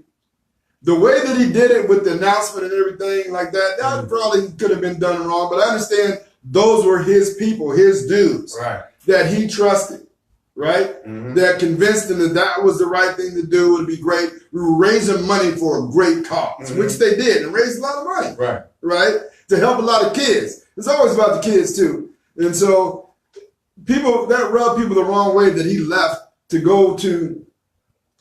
The way that he did it with the announcement and everything like that probably could have been done wrong. But I understand those were his people, his dudes, right, that he trusted, right? That convinced him that was the right thing to do. It would be great. We were raising money for a great cause, which they did, and raised a lot of money, right, to help a lot of kids. It's always about the kids too. And so that rubbed people the wrong way that he left to go to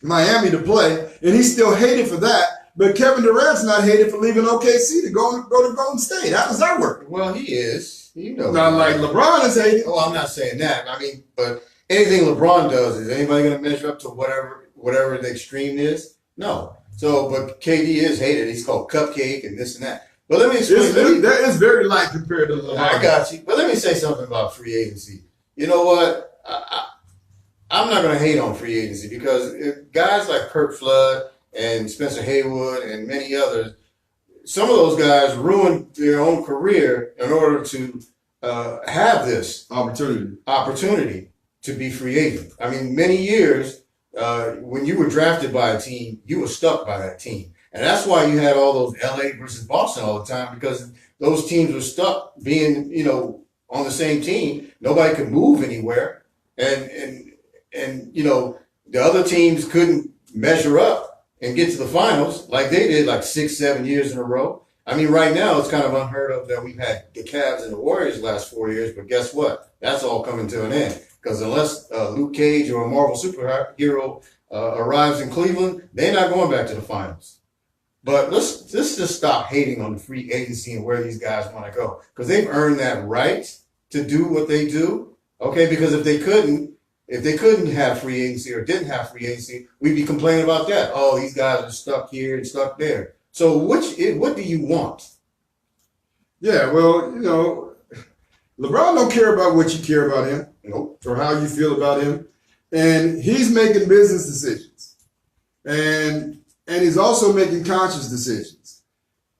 Miami to play, and he's still hated for that. But Kevin Durant's not hated for leaving OKC to go to Golden State. How does that work? Well, he is. You know. Not like LeBron is hated. Oh, I'm not saying that. I mean, but anything LeBron does, is anybody going to measure up to whatever the extreme is? No. So, but KD is hated. He's called Cupcake and this and that. But let me explain. That is very light compared to LeBron. I got you. But let me say something about free agency. You know what? I'm not going to hate on free agency because guys like Kurt Flood and Spencer Haywood and many others, some of those guys ruined their own career in order to have this opportunity to be free agent. I mean, many years when you were drafted by a team, you were stuck by that team. And that's why you had all those LA versus Boston all the time, because those teams were stuck being, on the same team. Nobody could move anywhere. And the other teams couldn't measure up and get to the finals like they did like 6-7 years in a row. I mean, right now it's kind of unheard of that we've had the Cavs and the Warriors the last 4 years, but guess what? That's all coming to an end. Because unless Luke Cage or a Marvel superhero arrives in Cleveland, they're not going back to the finals. But let's just stop hating on the free agency and where these guys want to go, because they've earned that right to do what they do. Okay, because if they couldn't have free agency or didn't have free agency, we'd be complaining about that. Oh, these guys are stuck here and stuck there. So what do you want? Yeah, well, LeBron don't care about what you care about him. Nope. Or how you feel about him. And he's making business decisions. And he's also making conscious decisions.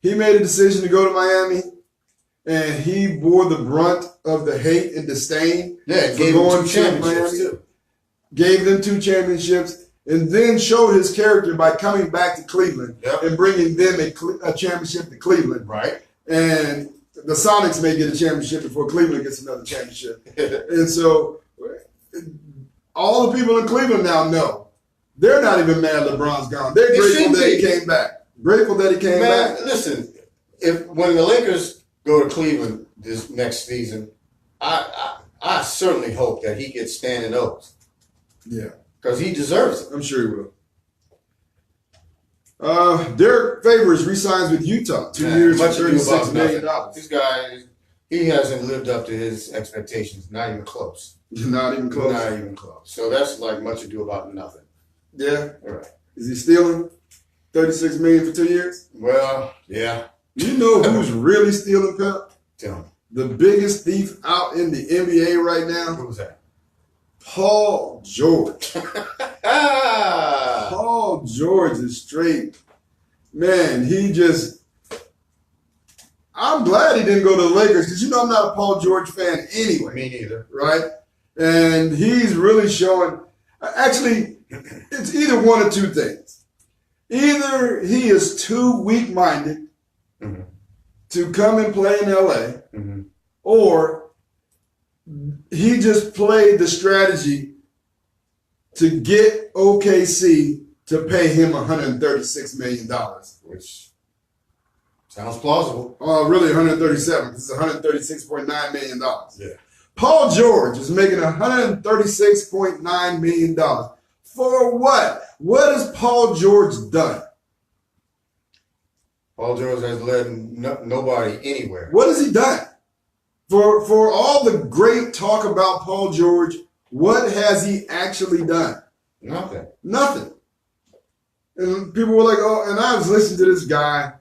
He made a decision to go to Miami, and he bore the brunt of the hate and disdain for gave going them 2 to championships too. Gave them 2 championships, and then showed his character by coming back to Cleveland and bringing them a championship to Cleveland. Right. And the Sonics may get a championship before Cleveland gets another championship. And so all the people in Cleveland now know. They're not even mad LeBron's gone. They're grateful that he came back. Grateful that he came back. Listen, when the Lakers go to Cleveland this next season, I certainly hope that he gets standing O's. Yeah. Because he deserves it. I'm sure he will. Derek Favors re-signs with Utah. 2 years, $36 million. This guy, he hasn't lived up to his expectations. Not even close. Not even close? Not even close. So that's like much ado about nothing. Yeah. All right. Is he stealing $36 million for 2 years? Well, yeah. You know who's really stealing, Pep? Tell me. The biggest thief out in the NBA right now? Who's that? Paul George. Paul George is straight. Man, I'm glad he didn't go to the Lakers, because I'm not a Paul George fan anyway. Me neither. Right? And he's really showing, actually, it's either one of 2 things. Either he is too weak-minded to come and play in LA, or he just played the strategy to get OKC to pay him $136 million. Which sounds plausible. Really 137, because it's $136.9 million. Yeah. Paul George is making $136.9 million. For what? What has Paul George done? Paul George has led nobody anywhere. What has he done? For all the great talk about Paul George, what has he actually done? Nothing. And people were like, oh, and I was listening to this guy,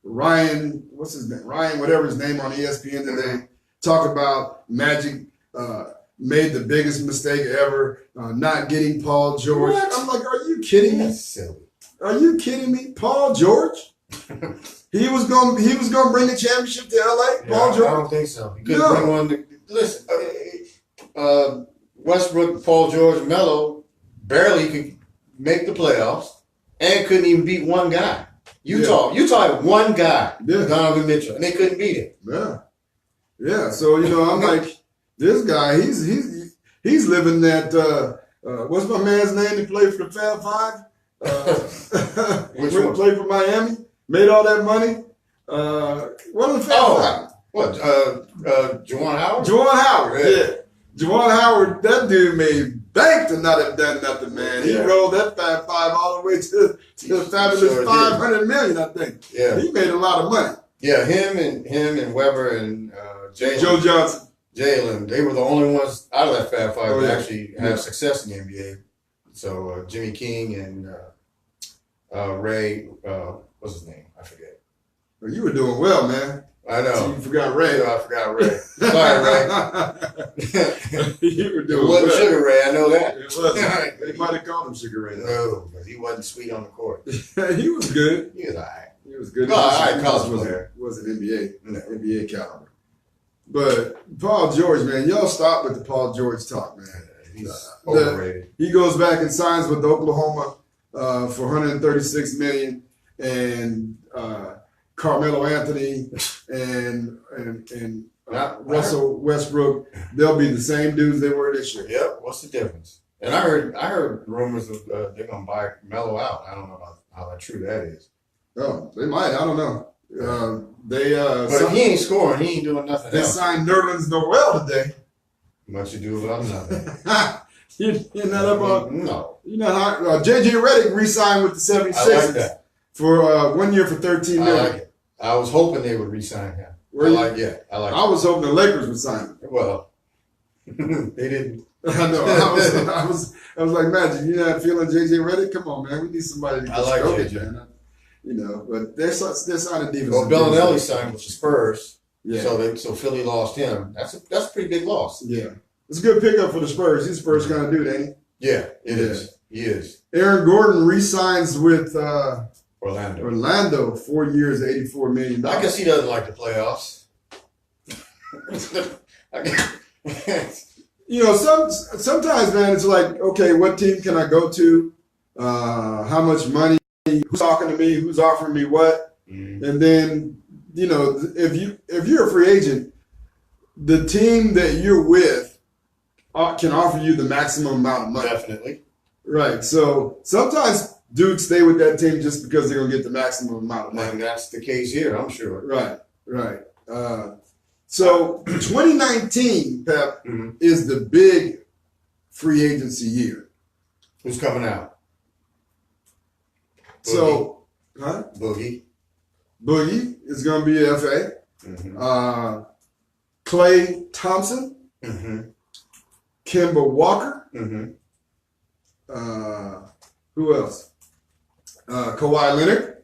Ryan, what's his name? Ryan, whatever his name on ESPN today, talk about Magic made the biggest mistake ever, not getting Paul George. What? I'm like, are you kidding me? That's silly. Are you kidding me? Paul George? He was going to bring a championship to LA. Paul George? I don't think so. He couldn't bring one. Listen, Westbrook, Paul George, Melo barely could make the playoffs and couldn't even beat one guy. Utah had one guy, Donovan Mitchell, and they couldn't beat him. Yeah. So I'm like, this guy, he's living that. What's my man's name? He played for the Fab Five. Which one? Played for Miami. Made all that money. What are the Fab Five? What? Juwan Howard? Juwan Howard. Yeah. Juwan Howard. That dude made bank to not have done nothing, man. He rolled that Fab Five all the way to the fabulous 500 million, I think. Yeah, he made a lot of money. Yeah, him and Weber and Jalen. Joe Johnson. Jalen, they were the only ones out of that Fab Five that actually had success in the NBA. So Jimmy King and Ray, what's his name? I forget. Well, you were doing well, man. I know. So you forgot Ray. I forgot Ray. Sorry, Ray. You were doing it wasn't well. Sugar Ray, I know that. It wasn't. They might have called him Sugar Ray. No, because he wasn't sweet on the court. He was good. He was all right. He was good. No, all right, college player. Wasn't NBA caliber. But Paul George, man, y'all stop with the Paul George talk, man. He's overrated. He goes back and signs with Oklahoma for $136 million, and Carmelo Anthony and Russell Westbrook, they'll be the same dudes they were this year. Yep. What's the difference? And I heard rumors of they're gonna buy Melo out. I don't know how true that is. Oh, they might. I don't know. But if he ain't scoring, he ain't doing nothing. They signed Nerlens Noel today. Much ado about nothing. You're not up on. No. You're not hot. JJ Redick re-signed with the 76ers. I like that. For 1 year for $13 million. I like it. I was hoping they would re-sign him. I like it. I was hoping the Lakers would sign him. Well, they didn't. I know. I was like, Magic, you're not feeling JJ Redick? Come on, man. We need somebody to get stroke it, man. You know, but they're signing defense. Well, Bellinelli signed with the Spurs. Yeah. So Philly lost him. That's a pretty big loss. Yeah. It's a good pickup for the Spurs. He's Spurs kind of dude, ain't he? Yeah, it is. He is. Aaron Gordon re-signs with Orlando, 4 years, $84 million. I guess he doesn't like the playoffs. You know, sometimes, man, it's like, okay, what team can I go to? How much money? Who's talking to me? Who's offering me what? Mm-hmm. And then, you know, if you're a free agent, the team that you're with can offer you the maximum amount of money. Definitely. Right. So sometimes dudes stay with that team just because they're going to get the maximum amount of money. And that's the case here, I'm sure. Right. So 2019, Pep, is the big free agency year. Who's coming out? Boogie. So, Boogie is going to be an FA. Mm-hmm. Klay Thompson. Mm-hmm. Kemba Walker. Mm-hmm. Who else? Kawhi Leonard.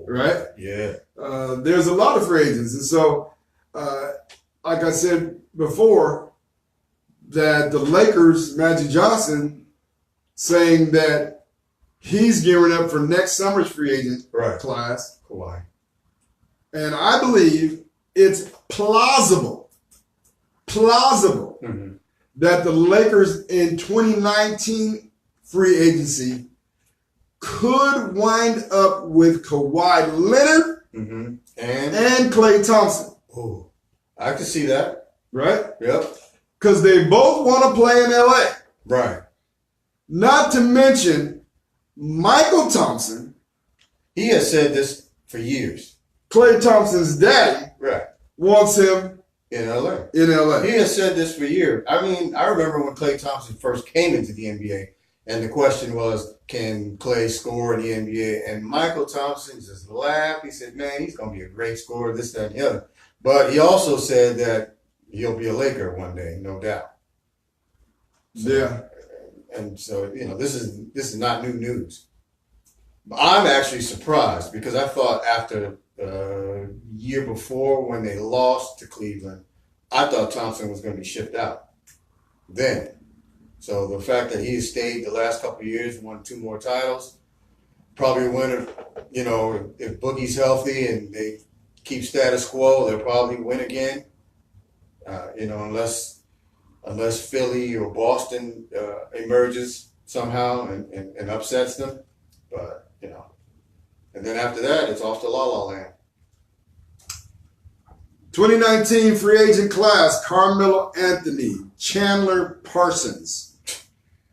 Right? Yeah. There's a lot of free agents. And so, like I said before, that the Lakers, Magic Johnson, saying that he's gearing up for next summer's free agent class. Kawhi. And I believe it's plausible that the Lakers in 2019 free agency could wind up with Kawhi Leonard and Klay Thompson. Oh, I can see that. Right? Yep. Because they both want to play in LA. Right. Not to mention Michael Thompson. He has said this for years. Klay Thompson's daddy wants him in LA. He has said this for years. I mean, I remember when Klay Thompson first came into the NBA, and the question was, can Klay score in the NBA? And Michael Thompson just laughed. He said, man, he's going to be a great scorer, this, that, and the other. But he also said that he'll be a Laker one day, no doubt. So, yeah. And so, you know, this is not new news. I'm actually surprised because I thought after year before when they lost to Cleveland, I thought Thompson was going to be shipped out then. So the fact that he has stayed the last couple of years, won 2 more titles, probably win. You know, if Boogie's healthy and they keep status quo, they'll probably win again. You know, unless Philly or Boston emerges somehow and upsets them. But, you know, and then after that, it's off to La La Land. 2019 free agent class, Carmelo Anthony, Chandler Parsons.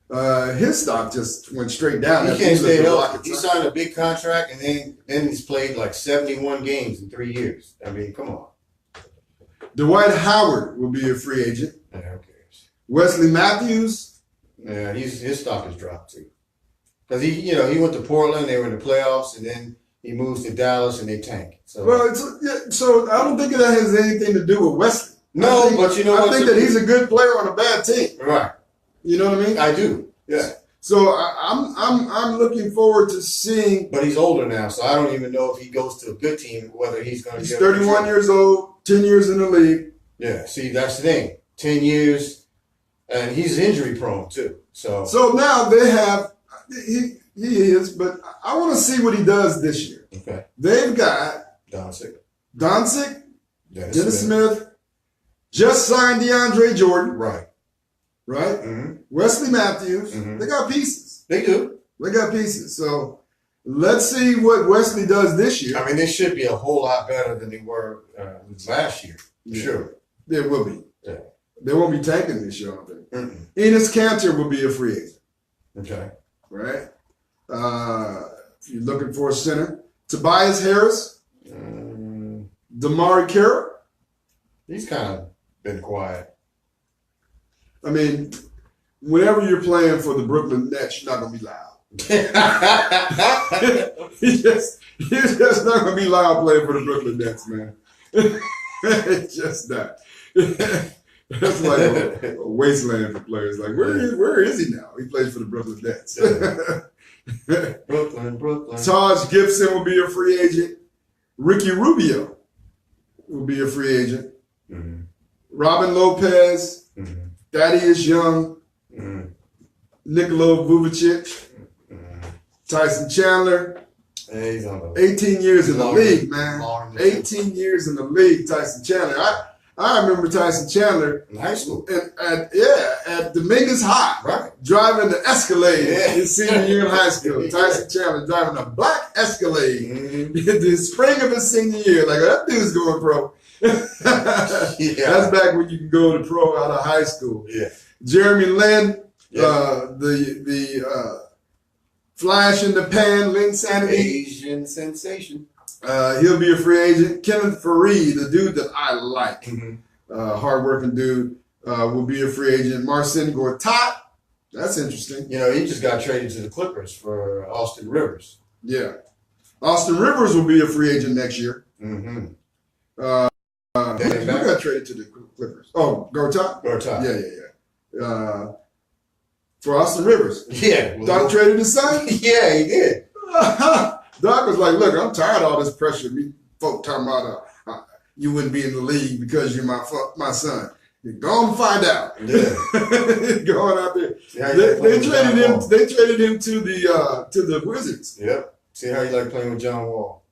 His stock just went straight down. He can't stay healthy. He signed a big contract and then he's played like 71 games in 3 years. I mean, come on. Dwight Howard will be a free agent. Yeah, who cares? Wesley Matthews, Yeah, his stock has dropped too. Because he went to Portland, they were in the playoffs, and then he moves to Dallas and they tank. So so I don't think that has anything to do with Wesley. No, but you know what? I think that he's a good player on a bad team. Right. You know what I mean? I do. Yeah. So I'm looking forward to seeing. But he's older now, so I don't even know if he goes to a good team whether he's going to. He's 31 years old, 10 years in the league. Yeah. See, that's the thing. 10 years, and he's injury prone too. So now they have he is, but I want to see what he does this year. Okay. They've got Doncic, Dennis Smith, just signed DeAndre Jordan. Right. Mm-hmm. Wesley Matthews. Mm-hmm. They got pieces. They do. They got pieces. So let's see what Wesley does this year. I mean, they should be a whole lot better than they were last year. For sure. They will be. Yeah. They won't be tanking this year, I don't think. Mm-mm. Enes Kanter will be a free agent. Okay. Right? If you're looking for a center, Tobias Harris, Damari Carroll. He's kind of been quiet. I mean, whenever you're playing for the Brooklyn Nets, you're not going to be loud. He's just not going to be loud playing for the Brooklyn Nets, man. It's just not. That's like a wasteland for players. Like, where is he now? He plays for the Brooklyn Nets. Brooklyn. Taj Gibson will be a free agent. Ricky Rubio will be a free agent. Mm-hmm. Robin Lopez, Thaddeus Young, Nikola Vucevic, Tyson Chandler. Hey, he's on 18 years in the league, man. 18 years in the league, Tyson Chandler. I remember Tyson Chandler in high school. At Dominguez High, right? Driving the Escalade his senior year in high school. Tyson Chandler driving a black Escalade in the spring of his senior year. Like, that dude's going pro. That's back when you can go to pro out of high school. Yeah. Jeremy Lin, the flash in the pan, Lin Sanity. Asian sensation. He'll be a free agent. Kenneth Fareed, the dude that I like, hardworking dude, will be a free agent. Marcin Gortat, that's interesting. You know, he just got traded to the Clippers for Austin Rivers. Yeah. Austin Rivers will be a free agent next year. Mm-hmm. Who got traded to the Clippers? Oh, Gortat? Gortat. Yeah. For Austin Rivers. Yeah. Doc traded his son? Yeah, he did. Doc was like, look, I'm tired of all this pressure. Me folk talking about you wouldn't be in the league because you're my son. You're going to find out. Yeah. Going out there. They traded him. They traded him to the Wizards. Yep. See how you like playing with John Wall.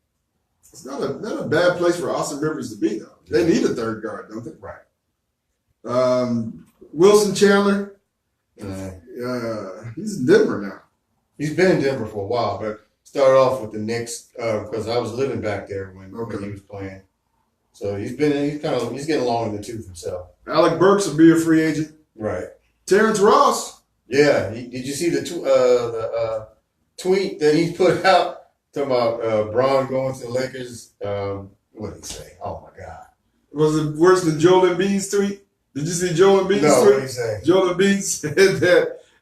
It's not a bad place for Austin Rivers to be though. They need a third guard, don't they? Right. Wilson Chandler. He's in Denver now. He's been in Denver for a while, but started off with the Knicks because I was living back there when he was playing. So he's getting along in the tooth himself. Alec Burks will be a free agent. Right. Terrence Ross. Yeah. Did you see the tweet that he put out talking about Bron going to the Lakers? What did he say? Oh my God. Was it worse than Joel Embiid's tweet? Did you see Joel Embiid's tweet? No, what did he say? Joel Embiid said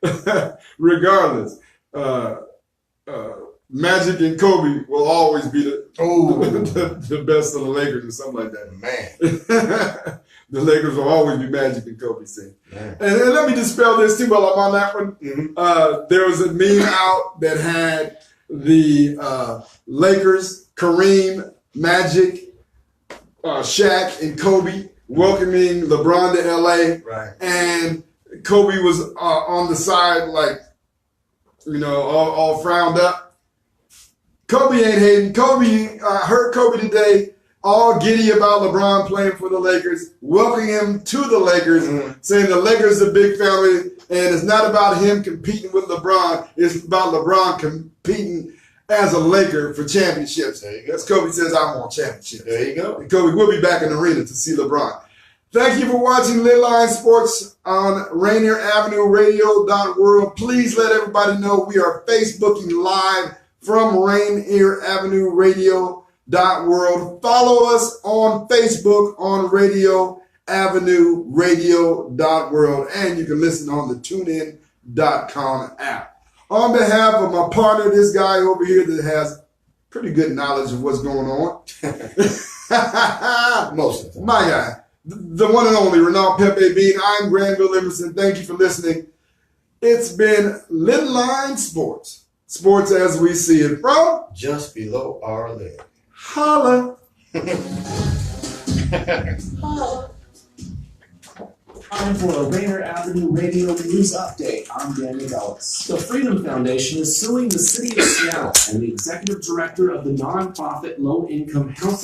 that regardless, Magic and Kobe will always be the best of the Lakers or something like that. Man. The Lakers will always be Magic and Kobe scene. And let me dispel this too while I'm on that one. Mm-hmm. There was a meme out that had the Lakers, Kareem, Magic, Shaq, and Kobe welcoming LeBron to LA. Right. And Kobe was on the side, like, all frowned up. Kobe ain't hating. Kobe, heard Kobe today, all giddy about LeBron playing for the Lakers, welcoming him to the Lakers, saying the Lakers are a big family, and it's not about him competing with LeBron. It's about LeBron competing as a Laker for championships. There you go. As Kobe says, I want championships. There you go. And Kobe will be back in the arena to see LeBron. Thank you for watching Lidline Sports on Rainier Avenue Radio.world. Please let everybody know we are Facebooking live from Rainier Avenue Radio.world. Follow us on Facebook on Radio Avenue Radio.world. And you can listen on the TuneIn Rainier.com app. On behalf of my partner, this guy over here that has pretty good knowledge of what's going on. Most of the time. My guy, the one and only Renault Pepe Bean. I'm Granville Emerson. Thank you for listening. It's been Lidline Sports. Sports as we see it from just below our leg. Holla. Time for a Rainier Avenue Radio News Update. I'm Daniel Ellis. The Freedom Foundation is suing the City of Seattle and the Executive Director of the nonprofit Low Income Housing